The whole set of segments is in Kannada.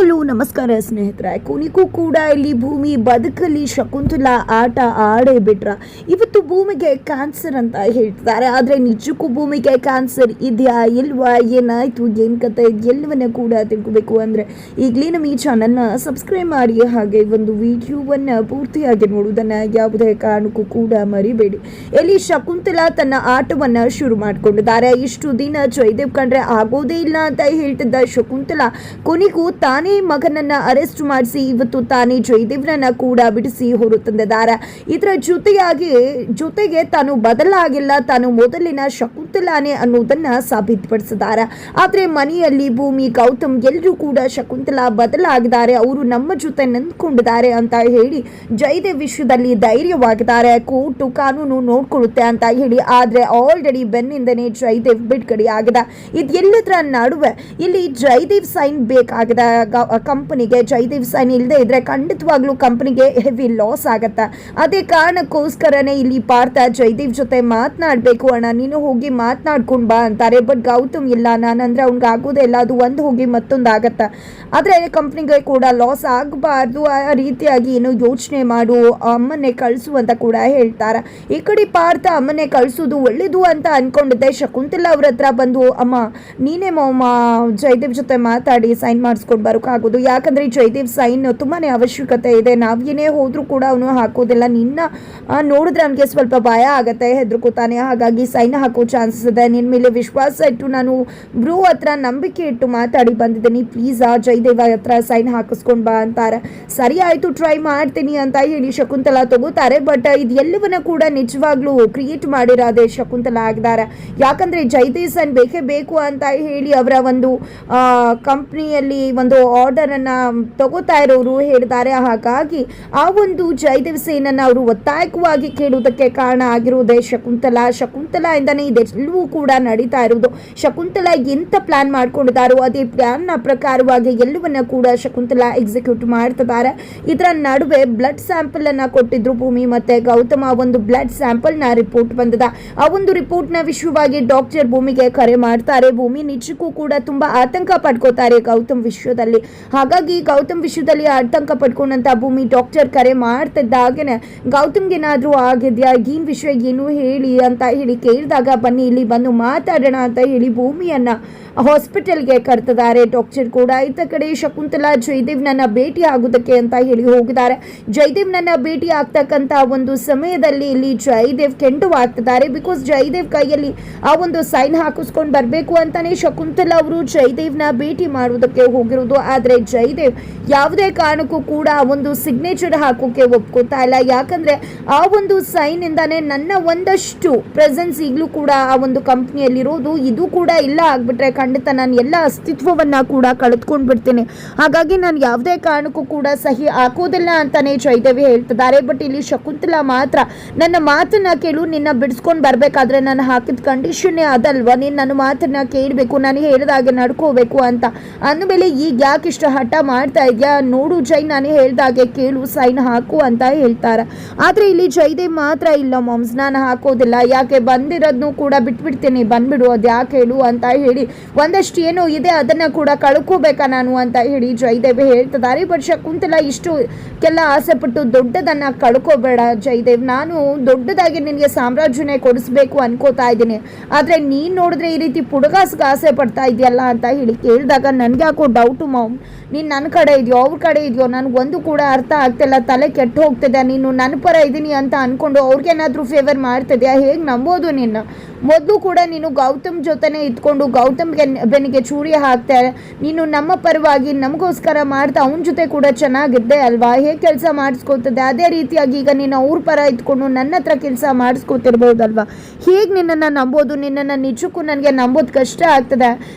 ಹಲೋ ನಮಸ್ಕಾರ ಸ್ನೇಹಿತರೆ. ಕೊನೆಗೂ ಕೂಡ ಇಲ್ಲಿ ಭೂಮಿ ಬದುಕಲ್ಲಿ ಶಕುಂತಲಾ ಆಟ ಆಡೇ ಬಿಟ್ರ. ಇವತ್ತು ಭೂಮಿಗೆ ಕ್ಯಾನ್ಸರ್ ಅಂತ ಹೇಳ್ತಿದ್ದಾರೆ, ಆದರೆ ನಿಜಕ್ಕೂ ಭೂಮಿಗೆ ಕ್ಯಾನ್ಸರ್ ಇದೆಯಾ ಇಲ್ವಾ, ಏನಾಯ್ತು, ಏನು ಕತೆ, ಎಲ್ಲವನ್ನ ಕೂಡ ತಿಳ್ಕೋಬೇಕು ಅಂದರೆ ಈಗಲೇ ನಮ್ಮ ಈ ಚಾನಲ್ನ ಸಬ್ಸ್ಕ್ರೈಬ್ ಮಾಡಿ, ಹಾಗೆ ಒಂದು ವಿಡಿಯೋವನ್ನು ಪೂರ್ತಿಯಾಗಿ ನೋಡುವುದನ್ನು ಯಾವುದೇ ಕಾರಣಕ್ಕೂ ಕೂಡ ಮರಿಬೇಡಿ. ಇಲ್ಲಿ ಶಕುಂತಲಾ ತನ್ನ ಆಟವನ್ನು ಶುರು ಮಾಡಿಕೊಂಡಿದ್ದಾರೆ. ಇಷ್ಟು ದಿನ ಜಯದೇವ್ ಕಂಡ್ರೆ ಆಗೋದೇ ಇಲ್ಲ ಅಂತ ಹೇಳ್ತಿದ್ದ ಶಕುಂತಲಾ ಕೊನೆಗೂ ತಾನೇ ಮಗನನ್ನ ಅರೆಸ್ಟ್ ಮಾಡಿಸಿ ಇವತ್ತು ತಾನೇ ಜಯದೇವ್ರನ್ನ ಕೂಡ ಬಿಡಿಸಿ ಹೊರತಂದಿದ್ದಾರೆ. ಇದರ ಜೊತೆಗೆ ತಾನು ಬದಲಾಗಿಲ್ಲ, ತಾನು ಮೊದಲಿನ ಶಕುಂತಲಾನೆ ಅನ್ನೋದನ್ನ ಸಾಬೀತುಪಡಿಸಿದ್ದಾರೆ. ಆದ್ರೆ ಮನೆಯಲ್ಲಿ ಭೂಮಿ, ಗೌತಮ್ ಎಲ್ಲರೂ ಕೂಡ ಶಕುಂತಲಾ ಬದಲಾಗಿದ್ದಾರೆ, ಅವರು ನಮ್ಮ ಜೊತೆ ನಿಂತ್ಕೊಂಡಿದ್ದಾರೆ ಅಂತ ಹೇಳಿ ಜಯದೇವ್ ವಿಷಯದಲ್ಲಿ ಧೈರ್ಯವಾಗಿದ್ದಾರೆ. ಕೋರ್ಟು ಕಾನೂನು ನೋಡ್ಕೊಳ್ಳುತ್ತೆ ಅಂತ ಹೇಳಿ. ಆದ್ರೆ ಆಲ್ರೆಡಿ ಬೆನ್ನಿಂದನೇ ಜಯದೇವ್ ಬಿಡುಗಡೆ ಆಗಿದೆ. ಇದೆಲ್ಲದರ ನಡುವೆ ಇಲ್ಲಿ ಜಯದೇವ್ ಸೈನ್ ಬೇಕಾಗಿದೆ ಕಂಪನಿಗೆ. ಜಯದೇವ್ ಸೈನ್ ಇಲ್ಲದೆ ಇದ್ರೆ ಖಂಡಿತವಾಗ್ಲೂ ಕಂಪನಿಗೆ ಹೆವಿ ಲಾಸ್ ಆಗತ್ತೆ. ಅದೇ ಕಾರಣಕ್ಕೋಸ್ಕರನೇ ಇಲ್ಲಿ ಪಾರ್ಥ ಜಯದೇವ್ ಜೊತೆ ಮಾತನಾಡಬೇಕು, ಅಣ್ಣ ನೀನು ಹೋಗಿ ಮಾತನಾಡ್ಕೊಂಡ್ ಬಾ ಅಂತಾರೆ. ಬಟ್ ಗೌತಮ್ ಇಲ್ಲ, ನಾನಂದ್ರೆ ಅವ್ನಿಗೆ ಆಗೋದೇ ಇಲ್ಲ, ಅದು ಒಂದು ಹೋಗಿ ಮತ್ತೊಂದು ಆಗತ್ತೆ. ಆದ್ರೆ ಕಂಪ್ನಿಗೆ ಕೂಡ ಲಾಸ್ ಆಗಬಾರ್ದು, ಆ ರೀತಿಯಾಗಿ ಏನು ಯೋಚನೆ ಮಾಡು, ಅಮ್ಮನ್ನೇ ಕಳಿಸು ಅಂತ ಕೂಡ ಹೇಳ್ತಾರೆ. ಈ ಕಡೆ ಪಾರ್ಥ ಅಮ್ಮನ್ನೇ ಕಳಿಸೋದು ಒಳ್ಳೇದು ಅಂತ ಅನ್ಕೊಂಡಿದ್ದೆ. ಶಕುಂತಲಾ ಅವ್ರ ಹತ್ರ ಬಂದು, ಅಮ್ಮ ನೀನೇ ಜಯದೇವ್ ಜೊತೆ ಮಾತಾಡಿ ಸೈನ್ ಮಾಡಿಸ್ಕೊಂಡು ಬರೋಕ್ಕಾಗೋದು, ಯಾಕಂದ್ರೆ ಜಯದೇವ್ ಸೈನ್ ತುಂಬಾನೇ ಅವಶ್ಯಕತೆ ಇದೆ, ನಾವೇನೇ ಹೋದ್ರೂ ಕೂಡ ಅವನು ಹಾಕೋದಿಲ್ಲ, ನಿನ್ನ ನೋಡಿದ್ರೆ ಅವನಿಗೆ ಸ್ವಲ್ಪ ಭಯ ಆಗತ್ತೆ, ಹೆದರ್ಕೋತಾನೆ, ಹಾಗಾಗಿ ಸೈನ್ ಹಾಕೋ ಚಾನ್ಸಸ್ ಇದೆ, ನಿನ್ನ ಮೇಲೆ ವಿಶ್ವಾಸ ಇಟ್ಟು ನಾನು ಬ್ರೂ ಹತ್ರ ನಂಬಿಕೆ ಇಟ್ಟು ಮಾತಾಡಿ ಬಂದಿದ್ದೀನಿ, ಪ್ಲೀಸ್ ಜಯದೇವ್ ಹತ್ರ ಸೈನ್ ಹಾಕಿಸ್ಕೊಂಡ್ ಬಾ ಅಂತಾರೆ. ಸರಿ ಆಯ್ತು, ಟ್ರೈ ಮಾಡ್ತೀನಿ ಅಂತ ಹೇಳಿ ಶಕುಂತಲಾ ತಗೋತಾರೆ. ಬಟ್ ಇದೆಲ್ಲವನ್ನ ಕೂಡ ನಿಜವಾಗ್ಲೂ ಕ್ರಿಯೇಟ್ ಮಾಡಿರೋದೇ ಶಕುಂತಲಾ ಆಗಿದ್ದಾರೆ. ಯಾಕಂದ್ರೆ ಜಯದೇವ್ ಸೈನ್ ಬೇಕೇ ಬೇಕು ಅಂತ ಹೇಳಿ ಅವರ ಒಂದು ಕಂಪ್ನಿಯಲ್ಲಿ ಒಂದು ಆರ್ಡರ್ ಅನ್ನ ತಗೋತಾ ಇರೋರು ಹೇಳಿದ್ದಾರೆ. ಹಾಗಾಗಿ ಆ ಒಂದು ಜಯದೇವ್ ಸೇನನ್ನ ಅವರು ಒತ್ತಾಯಕವಾಗಿ ಕೇಳುವುದಕ್ಕೆ ಕಾರಣ ಆಗಿರುವುದೇ ಶಕುಂತಲಾ ಇಂದಾನೆ ಇದೆಲ್ಲವೂ ಕೂಡ ನಡೀತಾ ಇರುವುದು. ಶಕುಂತಲಾ ಎಂತ ಪ್ಲಾನ್ ಮಾಡ್ಕೊಂಡಿದ್ದಾರೋ ಅದೇ ಪ್ಲಾನ್ ನ ಪ್ರಕಾರವಾಗಿ ಎಲ್ಲವನ್ನ ಕೂಡ ಶಕುಂತಲಾ ಎಕ್ಸಿಕ್ಯೂಟ್ ಮಾಡ್ತಿದ್ದಾರೆ. ಇದರ ನಡುವೆ ಬ್ಲಡ್ ಸ್ಯಾಂಪಲ್ ಅನ್ನ ಕೊಟ್ಟಿದ್ರು ಭೂಮಿ ಮತ್ತೆ ಗೌತಮ್. ಆ ಒಂದು ಬ್ಲಡ್ ಸ್ಯಾಂಪಲ್ ನ ರಿಪೋರ್ಟ್ ಬಂದಿದೆ. ಆ ಒಂದು ರಿಪೋರ್ಟ್ ನ ವಿಷಯವಾಗಿ ಡಾಕ್ಟರ್ ಭೂಮಿಗೆ ಕರೆ ಮಾಡ್ತಾರೆ. ಭೂಮಿ ನಿಜಕ್ಕೂ ಕೂಡ ತುಂಬಾ ಆತಂಕ ಪಡ್ಕೋತಾರೆ ಗೌತಮ್ ವಿಷಯದಲ್ಲಿ. ಹಾಗಾಗಿ ಗೌತಮ್ ವಿಷಯದಲ್ಲಿ ಆತಂಕ ಪಡ್ಕೊಂಡಂತ ಭೂಮಿ ಡಾಕ್ಟರ್ ಕರೆ ಮಾಡ್ತಿದ್ದಾಗೇನೆ ಗೌತಮ್ಗೆ ಏನಾದ್ರೂ ಆಗಿದ್ಯಾ, ಏನ್ ವಿಷಯ ಏನು ಹೇಳಿ ಅಂತ ಹೇಳಿ ಕೇಳಿದಾಗ ಬನ್ನಿ ಇಲ್ಲಿ ಬಂದು ಮಾತಾಡೋಣ ಅಂತ ಹೇಳಿ ಭೂಮಿಯನ್ನ ಹಾಸ್ಪಿಟಲ್ಗೆ ಕರೆದಿದ್ದಾರೆ ಡಾಕ್ಟರ್ ಕೂಡ. ಈತ ಕಡೆ ಶಕುಂತಲಾ ಜಯದೇವ್ ನನ್ನ ಭೇಟಿ ಆಗೋದಕ್ಕೆ ಅಂತ ಹೇಳಿ ಹೋಗಿದ್ದಾರೆ. ಜಯದೇವ್ ನನ್ನ ಭೇಟಿ ಆಗ್ತಕ್ಕಂತ ಒಂದು ಸಮಯದಲ್ಲಿ ಇಲ್ಲಿ ಜಯದೇವ್ ಕೆಂಡವಾಗ್ತಿದ್ದಾರೆ. ಬಿಕಾಸ್ ಜಯದೇವ್ ಕೈಯಲ್ಲಿ ಆ ಒಂದು ಸೈನ್ ಹಾಕಿಸ್ಕೊಂಡು ಬರಬೇಕು ಅಂತಾನೆ ಶಕುಂತಲಾ ಅವರು ಜಯದೇವ್ನ ಭೇಟಿ ಮಾಡುವುದಕ್ಕೆ ಹೋಗಿರೋದು. ಆದ್ರೆ ಜಯದೇವ್ ಯಾವುದೇ ಕಾರಣಕ್ಕೂ ಕೂಡ ಆ ಒಂದು ಸಿಗ್ನೇಚರ್ ಹಾಕೋಕೆ ಒಪ್ಕೋತಾ ಇಲ್ಲ. ಯಾಕಂದ್ರೆ ಆ ಒಂದು ಸೈನ್ ಇಂದಾನೆ ನನ್ನ ಒಂದಷ್ಟು ಪ್ರೆಸೆನ್ಸ್ ಈಗಲೂ ಕೂಡ ಆ ಒಂದು ಕಂಪ್ನಿಯಲ್ಲಿರೋದು, ಇದು ಕೂಡ ಇಲ್ಲ ಆಗ್ಬಿಟ್ರೆ ಖಂಡಿತ ನಾನು ಎಲ್ಲ ಅಸ್ತಿತ್ವವನ್ನ ಕೂಡ ಕಳೆದುಕೊಂಡು ಬಿಡ್ತೇನೆ. ಹಾಗಾಗಿ ನಾನು ಯಾವುದೇ ಕಾರಣಕ್ಕೂ ಕೂಡ ಸಹಿ ಹಾಕೋದಿಲ್ಲ ಅಂತಾನೆ ಜಯದೇವಿ ಹೇಳ್ತಿದ್ದಾರೆ. ಬಟ್ ಇಲ್ಲಿ ಶಕುಂತಲಾ ಮಾತ್ರ ನನ್ನ ಮಾತನ್ನ ಕೇಳು, ನಿನ್ನ ಬಿಡಿಸ್ಕೊಂಡು ಬರ್ಬೇಕಾದ್ರೆ ನಾನು ಹಾಕಿದ ಕಂಡೀಷನ್ನೇ ಅದಲ್ವಾ, ನೀನು ನನ್ನ ಮಾತನ್ನ ಕೇಳಬೇಕು, ನಾನು ಹೇಳಿದಾಗೆ ನಡ್ಕೋಬೇಕು ಅಂತ ಅಂದಮೇಲೆ ಈಗ ಯಾಕೆ ಇಷ್ಟು ಹಠ ಮಾಡ್ತಾ ಇದೆಯಾ, ನೋಡು ಜೈ ನಾನು ಹೇಳ್ದಾಗೆ ಕೇಳು, ಸೈನ್ ಹಾಕು ಅಂತ ಹೇಳ್ತಾರೆ. ಆದ್ರೆ ಇಲ್ಲಿ ಜಯದೇವ್ ಮಾತ್ರ ಇಲ್ಲ ಮಾಮ್ಸ್, ನಾನು ಹಾಕೋದಿಲ್ಲ, ಯಾಕೆ ಬಂದಿರೋದನ್ನು ಕೂಡ ಬಿಟ್ಬಿಡ್ತೀನಿ, ಬಂದ್ಬಿಡು, ಅದು ಯಾಕೆ ಹೇಳು ಅಂತ ಹೇಳಿ ಒಂದಷ್ಟು ಏನೋ ಇದೆ ಅದನ್ನ ಕೂಡ ಕಳ್ಕೋಬೇಕಾ ನಾನು ಅಂತ ಹೇಳಿ ಜಯದೇವ್ ಹೇಳ್ತಿದ್ದಾರೆ. ಬಟ್ ಶಕುಂತಲಾ ಇಷ್ಟಕ್ಕೆಲ್ಲ ಆಸೆ ಪಟ್ಟು ದೊಡ್ಡದನ್ನ ಕಳ್ಕೋಬೇಡ ಜಯದೇವ್, ನಾನು ದೊಡ್ಡದಾಗಿ ನಿನಗೆ ಸಾಮ್ರಾಜ್ಯನೇ ಕೊಡಿಸ್ಬೇಕು ಅನ್ಕೋತಾ ಇದ್ದೀನಿ, ಆದ್ರೆ ನೀನ್ ನೋಡಿದ್ರೆ ಈ ರೀತಿ ಪುಡುಗಾಸ್ಗೆ ಆಸೆ ಪಡ್ತಾ ಇದೆಯಲ್ಲ ಅಂತ ಹೇಳಿ ಕೇಳಿದಾಗ ನನ್ಗೆ ಯಾಕೋ ಡೌಟು ಮಾಮ್, ನೀನು ನನ್ನ ಕಡೆ ಇದೆಯೋ ಅವ್ರ ಕಡೆ ಇದೆಯೋ ನನಗೊಂದು ಕೂಡ ಅರ್ಥ ಆಗ್ತಿಲ್ಲ, ತಲೆ ಕೆಟ್ಟು ಹೋಗ್ತಿದೆ, ನೀನು ನನ್ನ ಪರ ಇದ್ದೀನಿ ಅಂತ ಅನ್ಕೊಂಡು ಅವ್ರಿಗೇನಾದ್ರೂ ಫೇವರ್ ಮಾಡ್ತಿದ್ಯಾ, ಹೇಗೆ ನಂಬೋದು ನಿನ್ನ? ಮೊದಲು ಕೂಡ ನೀನು ಗೌತಮ್ ಜೊತೆನೆ ಇದ್ಕೊಂಡು ಗೌತಮ್ಗೆ ಬೆನ್ನಿಗೆ ಚೂರಿ ಹಾಕ್ತಾರೆ, ನೀನು ನಮ್ಮ ಪರವಾಗಿ ನಮಗೋಸ್ಕರ ಮಾಡ್ತಾ ಅವನ ಜೊತೆ ಕೂಡ ಚೆನ್ನಾಗಿದ್ದೆ ಅಲ್ವಾ, ಹೇಗೆ ಕೆಲಸ ಮಾಡಿಸ್ಕೋತದೆ, ಅದೇ ರೀತಿಯಾಗಿ ಈಗ ನೀನು ಅವ್ರ ಪರ ಇದ್ಕೊಂಡು ನನ್ನ ಹತ್ರ ಕೆಲಸ ಮಾಡಿಸ್ಕೋತಿರ್ಬೋದಲ್ವಾ, ಹೇಗೆ ನಿನ್ನನ್ನು ನಂಬೋದು? ನಿನ್ನನ್ನು ನಿಜಕ್ಕೂ ನನಗೆ ನಂಬೋದು ಕಷ್ಟ ಆಗ್ತದೆ,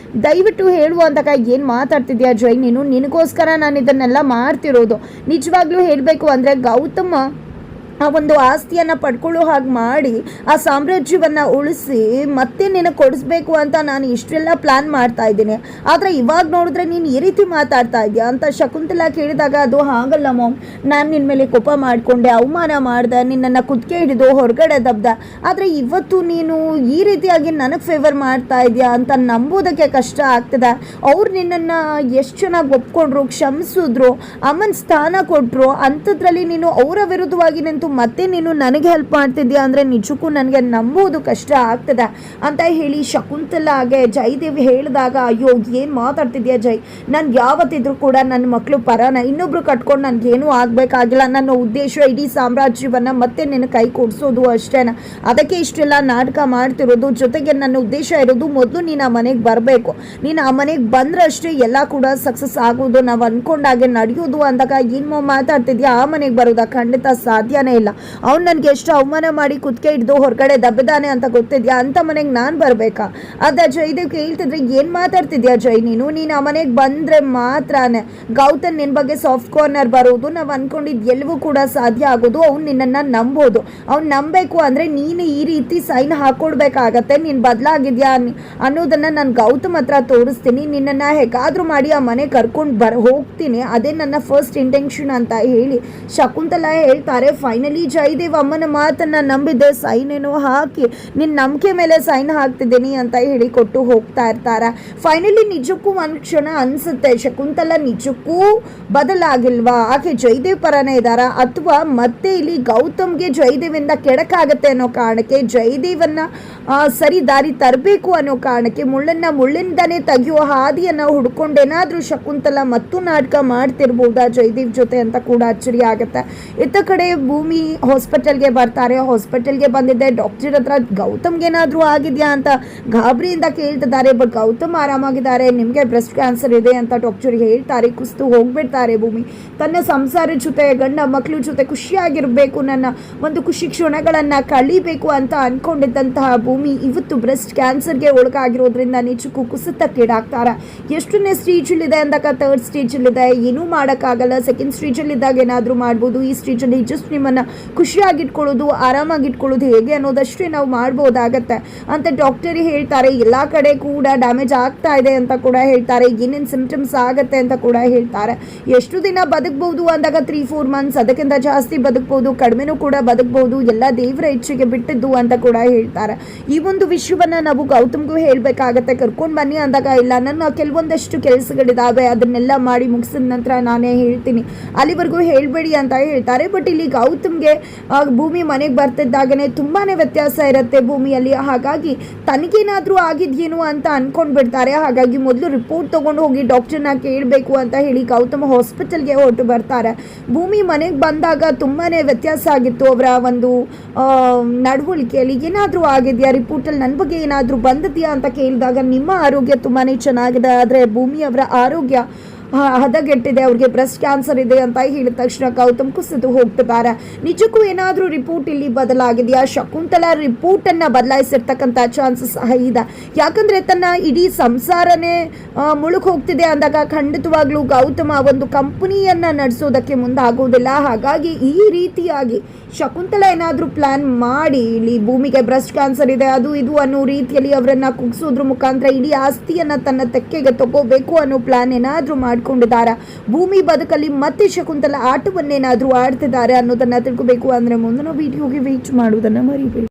ದಯವಿಟ್ಟು ಹೇಳುವಂತಕ ಏನು ಮಾತಾಡ್ತಿದ್ಯಾ ಜೈ, ನೀನು ನಿನಗೋಸ್ಕರ ನಾನು ಇದನ್ನೆಲ್ಲ ಮಾಡ್ತಿರೋದು. ನಿಜವಾಗ್ಲೂ ಹೇಳಬೇಕು ಅಂದರೆ ಗೌತಮ್ ಆ ಒಂದು ಆಸ್ತಿಯನ್ನು ಪಡ್ಕೊಳ್ಳೋ ಹಾಗೆ ಮಾಡಿ ಆ ಸಾಮ್ರಾಜ್ಯವನ್ನು ಉಳಿಸಿ ಮತ್ತೆ ನಿನಗೆ ಕೊಡಿಸ್ಬೇಕು ಅಂತ ನಾನು ಇಷ್ಟೆಲ್ಲ ಪ್ಲ್ಯಾನ್ ಮಾಡ್ತಾ ಇದ್ದೀನಿ. ಆದರೆ ಇವಾಗ ನೋಡಿದ್ರೆ ನೀನು ಈ ರೀತಿ ಮಾತಾಡ್ತಾ ಇದೆಯಾ ಅಂತ ಶಕುಂತಲಾ ಕೇಳಿದಾಗ, ಅದು ಹಾಗಲ್ಲ ಮಾಮ್, ನಾನು ನಿನ್ನ ಮೇಲೆ ಕೋಪ ಮಾಡಿಕೊಂಡೆ, ಅವಮಾನ ಮಾಡಿದೆ, ನಿನ್ನನ್ನು ಕುತ್ತಿಗೆ ಹಿಡಿದು ಹೊರಗಡೆ ದಬ್ದೆ. ಆದರೆ ಇವತ್ತು ನೀನು ಈ ರೀತಿಯಾಗಿ ನನಗೆ ಫೇವರ್ ಮಾಡ್ತಾ ಇದೆಯಾ ಅಂತ ನಂಬೋದಕ್ಕೆ ಕಷ್ಟ ಆಗ್ತದೆ. ಅವ್ರು ನಿನ್ನನ್ನು ಎಷ್ಟು ಚೆನ್ನಾಗಿ ಒಪ್ಕೊಂಡ್ರು, ಕ್ಷಮಿಸಿದ್ರು, ಅಮ್ಮನ ಸ್ಥಾನ ಕೊಟ್ಟರು, ಅಂಥದ್ರಲ್ಲಿ ನೀನು ಅವರ ವಿರುದ್ಧವಾಗಿ ನಿಂತು ಮತ್ತೆ ನೀನು ನನಗೆ ಹೆಲ್ಪ್ ಮಾಡ್ತಿದ್ಯಾ ಅಂದರೆ ನಿಜಕ್ಕೂ ನನಗೆ ನಂಬೋದು ಕಷ್ಟ ಆಗ್ತದೆ ಅಂತ ಹೇಳಿ ಶಕುಂತಲಾಗೆ ಜಯದೇವ್ ಹೇಳಿದಾಗ, ಅಯ್ಯೋ ಏನು ಮಾತಾಡ್ತಿದ್ಯಾ ಜೈ, ನಾನು ಯಾವತ್ತಿದ್ರೂ ಕೂಡ ನನ್ನ ಮಕ್ಕಳು ಪರನ, ಇನ್ನೊಬ್ರು ಕಟ್ಕೊಂಡು ನನಗೇನೂ ಆಗಬೇಕಾಗಿಲ್ಲ, ನನ್ನ ಉದ್ದೇಶ ಇಡೀ ಸಾಮ್ರಾಜ್ಯವನ್ನು ಮತ್ತೆ ನಿನ್ನ ಕೈ ಕೊಡಿಸೋದು ಅಷ್ಟೇ, ಅದಕ್ಕೆ ಇಷ್ಟೆಲ್ಲ ನಾಟಕ ಮಾಡ್ತಿರೋದು. ಜೊತೆಗೆ ನನ್ನ ಉದ್ದೇಶ ಇರೋದು ಮೊದಲು ನೀನು ಆ ಮನೆಗೆ ಬರಬೇಕು, ನೀನು ಆ ಮನೆಗೆ ಬಂದರೆ ಅಷ್ಟೇ ಎಲ್ಲ ಕೂಡ ಸಕ್ಸಸ್ ಆಗೋದು, ನಾವು ಅಂದ್ಕೊಂಡಾಗೆ ನಡೆಯೋದು ಅಂದಾಗ ಏನು ಮಾತಾಡ್ತಿದ್ಯಾ, ಆ ಮನೆಗೆ ಬರೋದಾ, ಖಂಡಿತ ಸಾಧ್ಯನೇ ಇಲ್ಲ. ಅವ್ನು ನನಗೆ ಎಷ್ಟು ಅವಮಾನ ಮಾಡಿ ಕುತ್ತಿಗೆ ಹಿಡಿದು ಹೊರಗಡೆ ದಬ್ಬದಾನೆ ಅಂತ ಗೊತ್ತಿದ್ಯಾ, ಅಂಥ ಮನೆಗೆ ನಾನು ಬರಬೇಕಾ? ಅದ ಜಯದೇವ್ ಕೇಳ್ತಿದ್ರೆ, ಏನು ಮಾತಾಡ್ತಿದ್ಯಾ ಜೈ, ನೀನು ಆ ಮನೆಗೆ ಬಂದರೆ ಮಾತ್ರನೇ ಗೌತಮ್ ನಿನ್ನ ಬಗ್ಗೆ ಸಾಫ್ಟ್ ಕಾರ್ನರ್ ಬರೋದು, ನಾವು ಅಂದ್ಕೊಂಡಿದ್ದು ಎಲ್ಲವೂ ಕೂಡ ಸಾಧ್ಯ ಆಗೋದು, ಅವ್ನು ನಿನ್ನನ್ನು ನಂಬೋದು. ಅವ್ನು ನಂಬಬೇಕು ಅಂದರೆ ನೀನು ಈ ರೀತಿ ಸೈನ್ ಹಾಕ್ಕೊಡ್ಬೇಕಾಗತ್ತೆ, ನೀನು ಬದಲಾಗಿದ್ಯಾ ಅನ್ನೋದನ್ನು ನಾನು ಗೌತಮ್ ಹತ್ರ ತೋರಿಸ್ತೀನಿ, ನಿನ್ನನ್ನು ಹೇಗಾದರೂ ಮಾಡಿ ಆ ಮನೆ ಕರ್ಕೊಂಡು ಹೋಗ್ತೀನಿ, ಅದೇ ನನ್ನ ಫಸ್ಟ್ ಇಂಟೆನ್ಷನ್ ಅಂತ ಹೇಳಿ ಶಕುಂತಲಾ ಹೇಳ್ತಾರೆ. ಫೈನಲಿ ಜಯದೇವ್ ಅಮ್ಮನ ಮಾತನ್ನು ನಂಬಿದ್ದೆ, ಸೈನೇನೋ ಹಾಕಿ ನಿನ್ನ ನಂಬಿಕೆ ಮೇಲೆ ಸೈನ್ ಹಾಕ್ತಿದ್ದೀನಿ ಅಂತ ಹೇಳಿ ಕೊಟ್ಟು ಹೋಗ್ತಾ ಇರ್ತಾರೆ. ಫೈನಲಿ ನಿಜಕ್ಕೂ ಒಂದು ಕ್ಷಣ ಅನಿಸುತ್ತೆ, ಶಕುಂತಲಾ ನಿಜಕ್ಕೂ ಬದಲಾಗಿಲ್ವಾ, ಆಕೆ ಜಯದೇವ್ ಪರನೇ ಇದ್ದಾರಾ, ಅಥವಾ ಮತ್ತೆ ಇಲ್ಲಿ ಗೌತಮ್ಗೆ ಜಯದೇವಿಂದ ಕೆಡಕಾಗತ್ತೆ ಅನ್ನೋ ಕಾರಣಕ್ಕೆ ಜಯದೇವನ್ನ ಸರಿ ದಾರಿ ತರಬೇಕು ಅನ್ನೋ ಕಾರಣಕ್ಕೆ ಮುಳ್ಳಿಂದನೇ ತೆಗೆಯುವ ಹಾದಿಯನ್ನು ಹುಡ್ಕೊಂಡೇನಾದರೂ ಶಕುಂತಲಾ ಮತ್ತು ನಾಟಕ ಮಾಡ್ತಿರ್ಬೋದಾ ಜಯದೇವ್ ಜೊತೆ ಅಂತ ಕೂಡ ಅಚ್ಚರಿ ಆಗುತ್ತೆ. ಇತ್ತ ಕಡೆ ಭೂಮಿ ಹಾಸ್ಪಿಟಲ್ಗೆ ಬರ್ತಾರೆ. ಹಾಸ್ಪಿಟಲ್ಗೆ ಬಂದಿದ್ದೆ ಡಾಕ್ಟರ್ ಹತ್ರ ಗೌತಮ್ಗೆ ಏನಾದರೂ ಆಗಿದೆಯಾ ಅಂತ ಗಾಬರಿಯಿಂದ ಕೇಳ್ತಿದ್ದಾರೆ. ಬಟ್ ಗೌತಮ್ ಆರಾಮಾಗಿದ್ದಾರೆ, ನಿಮಗೆ ಬ್ರೆಸ್ಟ್ ಕ್ಯಾನ್ಸರ್ ಇದೆ ಅಂತ ಡಾಕ್ಟರ್ ಹೇಳ್ತಾರೆ. ಕುಸ್ತು ಹೋಗ್ಬಿಡ್ತಾರೆ ಭೂಮಿ. ತನ್ನ ಸಂಸಾರದ ಜೊತೆ ಗಂಡ ಮಕ್ಕಳ ಜೊತೆ ಖುಷಿಯಾಗಿರಬೇಕು, ನನ್ನ ಒಂದು ಖುಷಿ ಕ್ಷಣಗಳನ್ನು ಕಳೀಬೇಕು ಅಂತ ಅಂದ್ಕೊಂಡಿದ್ದಂತಹ ಭೂಮಿ ಇವತ್ತು ಬ್ರೆಸ್ಟ್ ಕ್ಯಾನ್ಸರ್ಗೆ ಒಳಗಾಗಿರೋದ್ರಿಂದ ನಿಜಕ್ಕೂ ಕುಸಿತಕ್ಕೀಡಾಗ್ತಾರೆ. ಎಷ್ಟನೇ ಸ್ಟೇಜಲ್ಲಿದೆ ಅಂದಾಗ ಥರ್ಡ್ ಸ್ಟೇಜಲ್ಲಿದೆ, ಏನೂ ಮಾಡೋಕ್ಕಾಗಲ್ಲ. ಸೆಕೆಂಡ್ ಸ್ಟೇಜಲ್ಲಿದ್ದಾಗ ಏನಾದರೂ ಮಾಡ್ಬೋದು, ಈ ಸ್ಟೇಜಲ್ಲಿ ಜಸ್ಟ್ ನಿಮ್ಮನ್ನು ಖುಷಿಯಾಗಿಟ್ಕೊಳ್ಳೋದು, ಆರಾಮಾಗಿಟ್ಕೊಳ್ಳೋದು ಹೇಗೆ ಅನ್ನೋದಷ್ಟೇ ನಾವು ಮಾಡ್ಬೋದಾಗತ್ತೆ ಅಂತ ಡಾಕ್ಟರ್ ಹೇಳ್ತಾರೆ. ಎಲ್ಲ ಕಡೆ ಕೂಡ ಡ್ಯಾಮೇಜ್ ಆಗ್ತಾ ಇದೆ ಅಂತ ಕೂಡ ಹೇಳ್ತಾರೆ. ಏನೇನು ಸಿಂಪ್ಟಮ್ಸ್ ಆಗುತ್ತೆ ಅಂತ ಕೂಡ ಹೇಳ್ತಾರೆ. ಎಷ್ಟು ದಿನ ಬದುಕ್ಬೋದು ಅಂದಾಗ 3-4 ಮಂತ್ಸ್, ಅದಕ್ಕಿಂತ ಜಾಸ್ತಿ ಬದುಕ್ಬೋದು, ಕಡಿಮೆನೂ ಕೂಡ ಬದುಕ್ಬೋದು, ಎಲ್ಲ ದೇವರ ಇಚ್ಛೆಗೆ ಬಿಟ್ಟಿದ್ದು ಅಂತ ಕೂಡ ಹೇಳ್ತಾರೆ. ಈ ಒಂದು ವಿಷಯವನ್ನು ನಾವು ಗೌತಮ್ಗೂ ಹೇಳಬೇಕಾಗತ್ತೆ. ಕರ್ಕೊಂಡು ಬನ್ನಿ ಅಂದಾಗ, ಇಲ್ಲ ನನ್ನ ಕೆಲವೊಂದಷ್ಟು ಕೆಲಸಗಳಿದ್ದಾವೆ, ಅದನ್ನೆಲ್ಲ ಮಾಡಿ ಮುಗಿಸಿದ ನಂತರ ನಾನೇ ಹೇಳ್ತೀನಿ, ಅಲ್ಲಿವರೆಗೂ ಹೇಳಬೇಡಿ ಅಂತ ಹೇಳ್ತಾರೆ. ಬಟ್ ಇಲ್ಲಿ ಗೌತಮ್ಗೆ ಭೂಮಿ ಮನೆಗೆ ಬರ್ತಿದ್ದಾಗನೇ ತುಂಬಾ ವ್ಯತ್ಯಾಸ ಇರುತ್ತೆ ಭೂಮಿಯಲ್ಲಿ. ಹಾಗಾಗಿ ತನಗೇನಾದರೂ ಆಗಿದೆಯೇನು ಅಂತ ಅಂದ್ಕೊಂಡ್ಬಿಡ್ತಾರೆ. ಹಾಗಾಗಿ ಮೊದಲು ರಿಪೋರ್ಟ್ ತೊಗೊಂಡು ಹೋಗಿ ಡಾಕ್ಟರ್ನ ಕೇಳಬೇಕು ಅಂತ ಹೇಳಿ ಗೌತಮ್ ಹಾಸ್ಪಿಟಲ್ಗೆ ಹೊರಟು ಬರ್ತಾರೆ. ಭೂಮಿ ಮನೆಗೆ ಬಂದಾಗ ತುಂಬಾ ವ್ಯತ್ಯಾಸ ಆಗಿತ್ತು ಅವರ ಒಂದು ನಡವಳಿಕೆಯಲ್ಲಿ. ಏನಾದರೂ ಆಗಿದೆಯಾ, ರಿಪೋರ್ಟಲ್ಲಿ ನನ್ನ ಬಗ್ಗೆ ಏನಾದರೂ ಬಂದಿದೆಯಾ ಅಂತ ಕೇಳಿದಾಗ, ನಿಮ್ಮ ಆರೋಗ್ಯ ತುಂಬಾ ಚೆನ್ನಾಗಿದೆ, ಆದರೆ ಭೂಮಿ ಅವರ ಆರೋಗ್ಯ ಹದಗೆಟ್ಟಿದೆ, ಅವ್ರಿಗೆ ಬ್ರೆಸ್ಟ್ ಕ್ಯಾನ್ಸರ್ ಇದೆ ಅಂತ ಹೇಳಿದ ತಕ್ಷಣ ಗೌತಮ್ ಕುಸಿದು ಹೋಗ್ತಿದ್ದಾರೆ. ನಿಜಕ್ಕೂ ಏನಾದರೂ ರಿಪೋರ್ಟ್ ಇಲ್ಲಿ ಬದಲಾಗಿದೆಯಾ? ಶಕುಂತಲಾ ರಿಪೋರ್ಟನ್ನು ಬದಲಾಯಿಸಿರ್ತಕ್ಕಂಥ ಚಾನ್ಸಸ್ ಇದೆ. ಯಾಕಂದರೆ ತನ್ನ ಇಡೀ ಸಂಸಾರನೇ ಮುಳುಗಿ ಹೋಗ್ತಿದೆ ಅಂದಾಗ ಖಂಡಿತವಾಗ್ಲೂ ಗೌತಮ ಒಂದು ಕಂಪನಿಯನ್ನು ನಡೆಸೋದಕ್ಕೆ ಮುಂದಾಗೋದಿಲ್ಲ. ಹಾಗಾಗಿ ಈ ರೀತಿಯಾಗಿ ಶಕುಂತಲಾ ಏನಾದರೂ ಪ್ಲ್ಯಾನ್ ಮಾಡಿ ಇಲ್ಲಿ ಭೂಮಿಗೆ ಬ್ರೆಸ್ಟ್ ಕ್ಯಾನ್ಸರ್ ಇದೆ, ಅದು ಇದು ಅನ್ನೋ ರೀತಿಯಲ್ಲಿ ಅವರನ್ನು ಕುಗ್ಸೋದ್ರ ಮುಖಾಂತರ ಇಡೀ ಆಸ್ತಿಯನ್ನು ತನ್ನ ತೆಕ್ಕೆಗೆ ತಗೋಬೇಕು ಅನ್ನೋ ಪ್ಲ್ಯಾನ್ ಏನಾದರೂ ಮಾಡ್ಕೊಂಡಿದ್ದಾರೆ. ಭೂಮಿ ಬದುಕಲ್ಲಿ ಮತ್ತೆ ಶಕುಂತಲಾ ಆಟವನ್ನೇನಾದರೂ ಆಡ್ತಿದ್ದಾರೆ ಅನ್ನೋದನ್ನು ತಿಳ್ಕೋಬೇಕು ಅಂದರೆ ಮುಂದಿನ ವಿಡಿಯೋಗೆ ವೇಟ್ ಮಾಡೋದನ್ನು ಮರಿಬೇಡಿ.